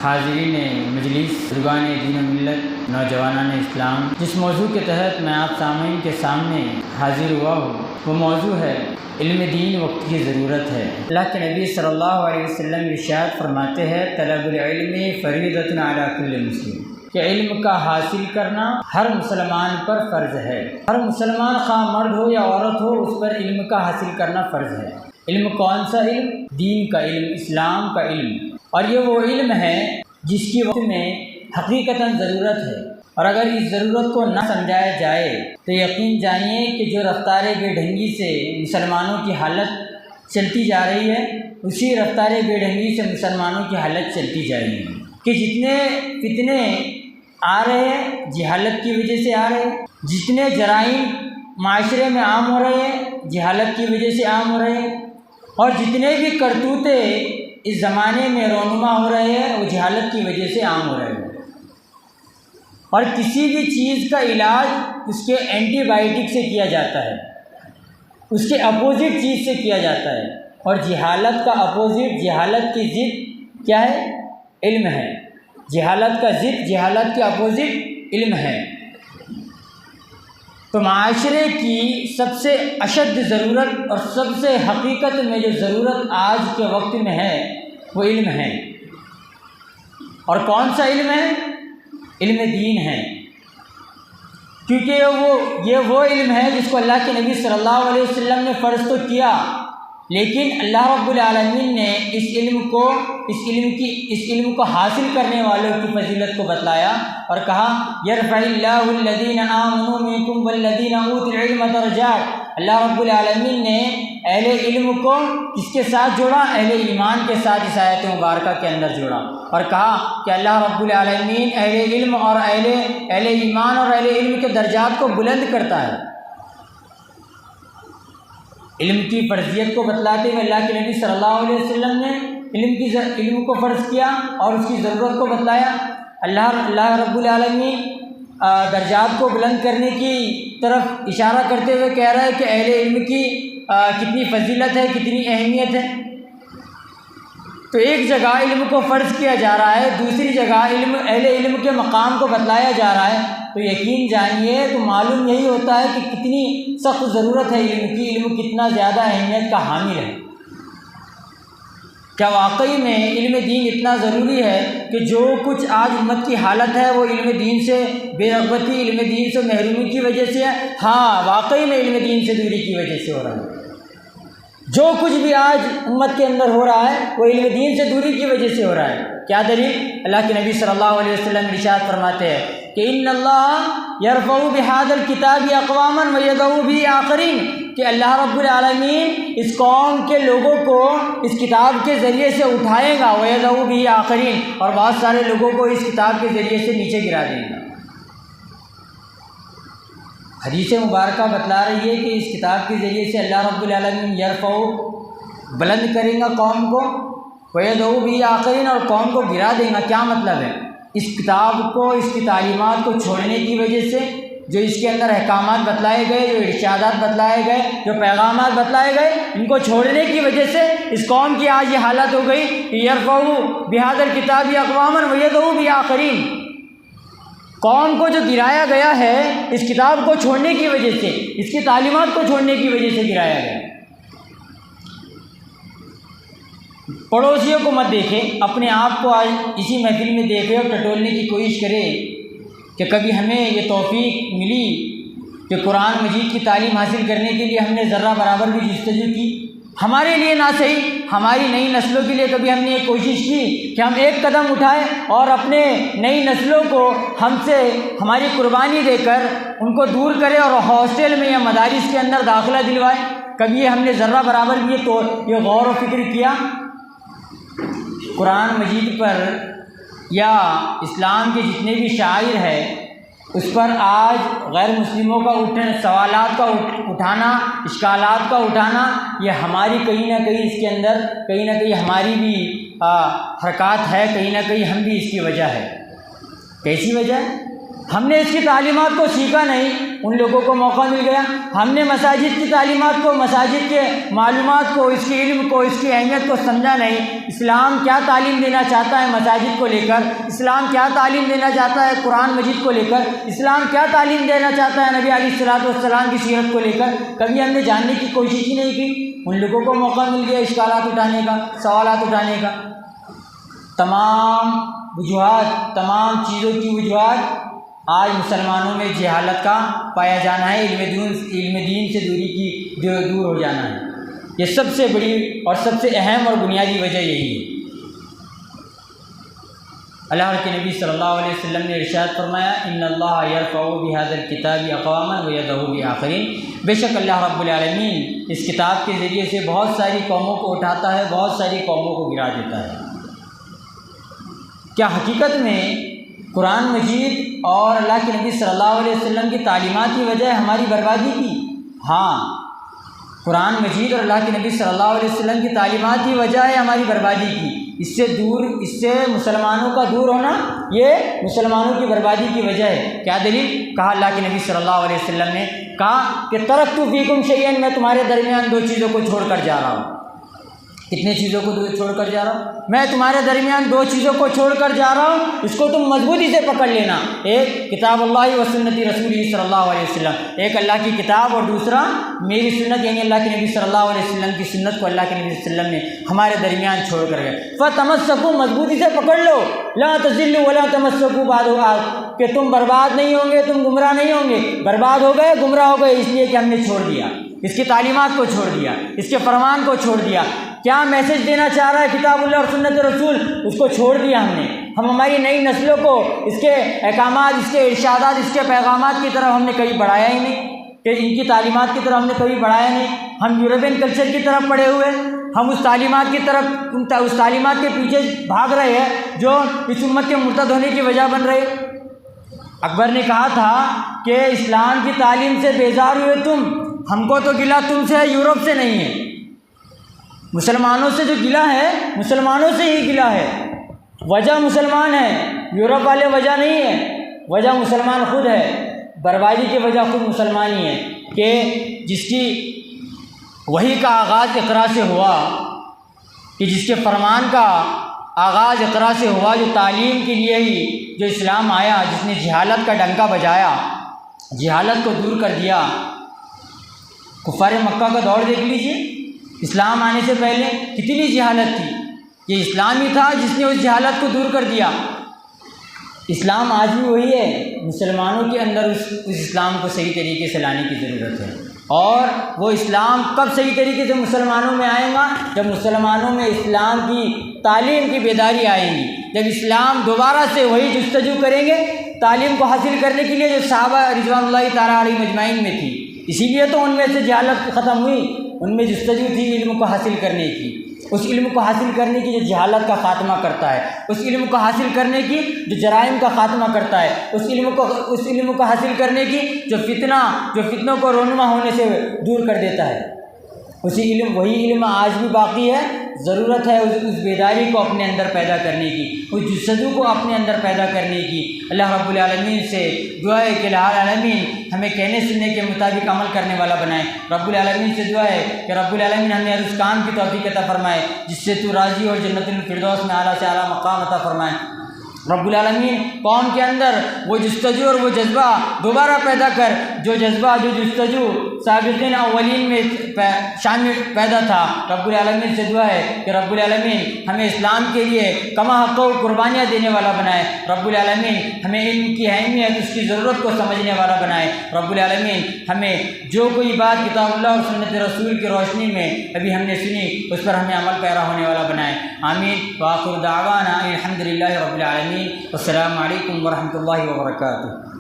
حاضرین مجلس، بزرگان دین و ملت، نوجوانان اسلام، جس موضوع کے تحت میں آپ سامعین کے سامنے حاضر ہوا ہوں وہ موضوع ہے علم دین وقت کی ضرورت ہے۔ اللہ کے نبی صلی اللہ علیہ وسلم ارشاد فرماتے ہیں طلب العلم فریضۃ علی کل مسلم، کہ علم کا حاصل کرنا ہر مسلمان پر فرض ہے۔ ہر مسلمان خواہ مرد ہو یا عورت ہو، اس پر علم کا حاصل کرنا فرض ہے۔ علم کون سا علم؟ دین کا علم، اسلام کا علم۔ اور یہ وہ علم ہے جس کی وقت میں حقیقتاً ضرورت ہے، اور اگر اس ضرورت کو نہ سمجھایا جائے تو یقین جانیے کہ جو رفتار بے ڈھنگی سے مسلمانوں کی حالت چلتی جا رہی ہے، اسی رفتار بے ڈھنگی سے مسلمانوں کی حالت چلتی جائے گی، کہ جتنے فتنے آ رہے ہیں جہالت کی وجہ سے آ رہے ہیں، جتنے جرائم معاشرے میں عام ہو رہے ہیں جہالت کی وجہ سے عام ہو رہے ہیں، اور جتنے بھی کرتوتے اس زمانے میں رونما ہو رہے ہیں وہ جہالت کی وجہ سے عام ہو رہے ہیں۔ اور کسی بھی چیز کا علاج اس کے اینٹی بائیوٹک سے کیا جاتا ہے، اس کے اپوزٹ چیز سے کیا جاتا ہے، اور جہالت کا اپوزٹ، جہالت کی ضد کیا ہے؟ علم ہے۔ جہالت کا ضد، جہالت کے اپوزٹ علم ہے۔ تو معاشرے کی سب سے اشد ضرورت اور سب سے حقیقت میں جو ضرورت آج کے وقت میں ہے وہ علم ہے۔ اور کون سا علم ہے؟ علم دین ہے، کیونکہ یہ وہ علم ہے جس کو اللہ کے نبی صلی اللہ علیہ وسلم نے فرض تو کیا، لیکن اللہ رب العالمین نے اس علم کو حاصل کرنے والوں کی فضیلت کو بتلایا اور کہا یرفع اللہ الذین آمنوا منکم والذین اوتوا العلم درجات۔ اللہ رب العالمین نے اہل علم کو کس کے ساتھ جوڑا؟ اہل ایمان کے ساتھ اس آیت مبارکہ کے اندر جوڑا، اور کہا کہ اللہ رب العالمین اہل علم اور اہل ایمان اور اہل علم کے درجات کو بلند کرتا ہے۔ علم کی فرضیت کو بتلاتے ہوئے اللہ کے نبی صلی اللہ علیہ وسلم نے علم کو فرض کیا اور اس کی ضرورت کو بتلایا۔ اللہ رب العالمین درجات کو بلند کرنے کی طرف اشارہ کرتے ہوئے کہہ رہا ہے کہ اہل علم کی کتنی فضیلت ہے، کتنی اہمیت ہے۔ تو ایک جگہ علم کو فرض کیا جا رہا ہے، دوسری جگہ اہل علم کے مقام کو بتلایا جا رہا ہے، تو یقین جانیے تو معلوم یہی ہوتا ہے کہ کتنی سخت ضرورت ہے علم کی، علم کتنا زیادہ اہمیت کا حامل ہے۔ کیا واقعی میں علم دین اتنا ضروری ہے کہ جو کچھ آج امت کی حالت ہے وہ علم دین سے بے رغبتی، علم دین سے محرومی کی وجہ سے ہے؟ ہاں، واقعی میں علم دین سے دوری کی وجہ سے ہو رہا ہے۔ جو کچھ بھی آج امت کے اندر ہو رہا ہے وہ علم دین سے دوری کی وجہ سے ہو رہا ہے۔ کیا دلیل؟ اللہ کے نبی صلی اللہ علیہ وسلم ارشاد فرماتے ہیں کہ ان اللہ یرفع بہذا الکتاب اقواما ویضع به آخرین، کہ اللہ رب العالمین اس قوم کے لوگوں کو اس کتاب کے ذریعے سے اٹھائے گا، ویضع به آخرین، اور بہت سارے لوگوں کو اس کتاب کے ذریعے سے نیچے گرا دے گا۔ حدیث مبارکہ بتلا رہی ہے کہ اس کتاب کے ذریعے سے اللہ رب العالمین یرفع، بلند کریں گا قوم کو، ویضع به آخرین، اور قوم کو گرا دیں گا۔ کیا مطلب ہے؟ اس کتاب کو، اس کی تعلیمات کو چھوڑنے کی وجہ سے، جو اس کے اندر احکامات بتلائے گئے، جو ارشادات بتلائے گئے، جو پیغامات بتلائے گئے، ان کو چھوڑنے کی وجہ سے اس قوم کی آج یہ حالت ہو گئی کہ یرفع بہذا الکتاب اقواما ویضع به آخرین۔ قوم کو جو گرایا گیا ہے اس کتاب کو چھوڑنے کی وجہ سے، اس کی تعلیمات کو چھوڑنے کی وجہ سے گرایا گیا۔ پڑوسیوں کو مت دیکھیں، اپنے آپ کو آج اسی محفل میں دیکھیں اور ٹٹولنے کی کوشش کریں کہ کبھی ہمیں یہ توفیق ملی کہ قرآن مجید کی تعلیم حاصل کرنے کے لیے ہم نے ذرہ برابر بھی جستجو کی۔ ہمارے لیے نہ صحیح، ہماری نئی نسلوں کے لیے کبھی ہم نے یہ کوشش کی کہ ہم ایک قدم اٹھائیں اور اپنے نئی نسلوں کو ہم سے ہماری قربانی دے کر ان کو دور کریں اور ہاسٹل میں یا مدارس کے اندر داخلہ دلوائیں؟ کبھی ہم نے ذرہ برابر بھی یہ غور و فکر کیا؟ قرآن مجید پر یا اسلام کے جتنے بھی شاعر ہیں اس پر آج غیر مسلموں کا سوالات کا اٹھانا، اشکالات کا اٹھانا، یہ ہماری کہیں نہ کہیں اس کے اندر کہیں نہ کہیں ہماری بھی حرکات ہے، کہیں نہ کہیں ہم بھی اس کی وجہ ہے۔ کیسی وجہ ہے؟ ہم نے اس کی تعلیمات کو سیکھا نہیں، ان لوگوں کو موقع مل گیا۔ ہم نے مساجد کی تعلیمات کو، مساجد کے معلومات کو، اس کے علم کو، اس کی اہمیت کو سمجھا نہیں۔ اسلام کیا تعلیم دینا چاہتا ہے مساجد کو لے کر، اسلام کیا تعلیم دینا چاہتا ہے قرآن مجید کو لے کر، اسلام کیا تعلیم دینا چاہتا ہے نبی علیہ الصلوۃ والسلام کی سیرت کو لے کر، کبھی ہم نے جاننے کی کوشش ہی نہیں کی۔ ان لوگوں کو موقع مل گیا اشکالات اٹھانے کا، سوالات اٹھانے کا۔ تمام وجوہات، تمام چیزوں کی وجوہات آج مسلمانوں میں جہالت کا پایا جانا ہے، علم دین سے دور ہو جانا ہے۔ یہ سب سے بڑی اور سب سے اہم اور بنیادی وجہ یہی ہے۔ اللہ کے نبی صلی اللہ علیہ وسلم نے ارشاد فرمایا، ان اللہ یرفع بہذا الکتاب اقواما ویضع بآخرین، بے شک اللہ رب العالمین اس کتاب کے ذریعے سے بہت ساری قوموں کو اٹھاتا ہے، بہت ساری قوموں کو گرا دیتا ہے۔ کیا حقیقت میں قرآن مجید اور اللہ کے نبی صلی اللہ علیہ وسلم کی تعلیمات کی وجہ ہے ہماری بربادی کی؟ ہاں، قرآن مجید اور اللہ کے نبی صلی اللہ علیہ وسلم کی تعلیمات کی وجہ ہے ہماری بربادی کی۔ اس سے مسلمانوں کا دور ہونا یہ مسلمانوں کی بربادی کی وجہ ہے۔ کیا دلیل؟ کہا اللہ کے نبی صلی اللہ علیہ وسلم نے کہا کہ ترکت فیکم شیئا، میں تمہارے درمیان دو چیزوں کو چھوڑ کر جا رہا ہوں۔ کتنے چیزوں کو چھوڑ کر جا رہا ہوں؟ میں تمہارے درمیان دو چیزوں کو چھوڑ کر جا رہا ہوں، اس کو تم مضبوطی سے پکڑ لینا۔ ایک کتاب اللہ و سنت رسول صلی اللہ علیہ وسلم، ایک اللہ کی کتاب اور دوسرا میری سنت، یعنی اللہ کے نبی صلی اللہ علیہ وسلم کی سنت کو اللہ کے نبی صلی اللہ علیہ وسلم نے ہمارے درمیان چھوڑ کر گئے۔ فتمسکوا، مضبوطی سے پکڑ لو، لا تضلوا ولا تمسکوا بعد، کہ تم برباد نہیں ہوں گے، تم گمراہ نہیں ہوں گے۔ برباد ہو گئے، گمراہ ہو گئے اس لیے کہ ہم نے چھوڑ دیا، اس کی تعلیمات کو چھوڑ دیا، اس کے فرمان کو چھوڑ دیا۔ کیا میسج دینا چاہ رہا ہے کتاب اللہ اور سنت رسول، اس کو چھوڑ دیا ہم نے۔ ہم ہماری نئی نسلوں کو اس کے احکامات، اس کے ارشادات، اس کے پیغامات کی طرف ہم نے کبھی بڑھایا ہی نہیں، کہ ان کی تعلیمات کی طرف ہم نے کبھی بڑھایا نہیں۔ ہم یورپین کلچر کی طرف پڑے ہوئے، ہم اس تعلیمات کی طرف، اس تعلیمات کے پیچھے بھاگ رہے ہیں جو اس امت کے مرتد ہونے کی وجہ بن رہے۔ اکبر نے کہا تھا کہ اسلام کی تعلیم سے بیزار ہوئے تم، ہم کو تو گلہ تم سے ہے، یورپ سے نہیں ہے۔ مسلمانوں سے جو گلہ ہے، مسلمانوں سے ہی گلہ ہے۔ وجہ مسلمان ہے، یورپ والے وجہ نہیں ہے، وجہ مسلمان خود ہے۔ بربادی کی وجہ خود مسلمان ہی ہے، کہ جس کی وحی کا آغاز اقرا سے ہوا، کہ جس کے فرمان کا آغاز اقرا سے ہوا، جو تعلیم کے لیے ہی جو اسلام آیا، جس نے جہالت کا ڈنکا بجایا، جہالت کو دور کر دیا۔ کفار مکہ کا دور دیکھ لیجیے، اسلام آنے سے پہلے کتنی جہالت تھی، یہ اسلام ہی تھا جس نے اس جہالت کو دور کر دیا۔ اسلام آج بھی وہی ہے، مسلمانوں کے اندر اس اسلام کو صحیح طریقے سے لانے کی ضرورت ہے۔ اور وہ اسلام کب صحیح طریقے سے مسلمانوں میں آئے گا؟ جب مسلمانوں میں اسلام کی تعلیم کی بیداری آئے گی، جب اسلام دوبارہ سے وہی جستجو کریں گے تعلیم کو حاصل کرنے کے لیے جو صحابہ رضوان اللہ تعالیٰ علیہ مجمعین میں تھی۔ اسی لیے تو ان میں سے جہالت ختم ہوئی، ان میں جستجو تھی علم کو حاصل کرنے کی، اس علم کو حاصل کرنے کی جو جہالت کا خاتمہ کرتا ہے، اس علم کو حاصل کرنے کی جو جرائم کا خاتمہ کرتا ہے، اس علم کو حاصل کرنے کی جو فتنوں کو رونما ہونے سے دور کر دیتا ہے۔ وہی علم آج بھی باقی ہے۔ ضرورت ہے اس بیداری کو اپنے اندر پیدا کرنے کی، اس جستجو کو اپنے اندر پیدا کرنے کی۔ اللہ رب العالمین سے دعا ہے کہ اللہ العالمین ہمیں کہنے سننے کے مطابق عمل کرنے والا بنائے۔ رب العالمین سے دعا ہے کہ رب العالمین ہمیں ہر اس کام کی توفیق عطا فرمائے جس سے تو راضی اور جنت الفردوس میں اعلیٰ سے اعلیٰ مقام عطا فرمائے۔ رب العالمین قوم کے اندر وہ جستجو اور وہ جذبہ دوبارہ پیدا کر، جو جذبہ، جو جستجو سابقین اولین میں شان میں پیدا تھا۔ رب العالمین سے دعا ہے کہ رب العالمین ہمیں اسلام کے لیے کما حق و قربانیاں دینے والا بنائے۔ رب العالمین ہمیں علم کی اہمیت، اس کی ضرورت کو سمجھنے والا بنائے۔ رب العالمین ہمیں جو کوئی بات کتاب اللہ اور سنت رسول کی روشنی میں ابھی ہم نے سنی، اس پر ہمیں عمل پیرا ہونے والا بنائے۔ آمین۔ وآخر دعوانا الحمد للہ رب العالمین۔ السلام علیکم ورحمۃ اللہ وبرکاتہ۔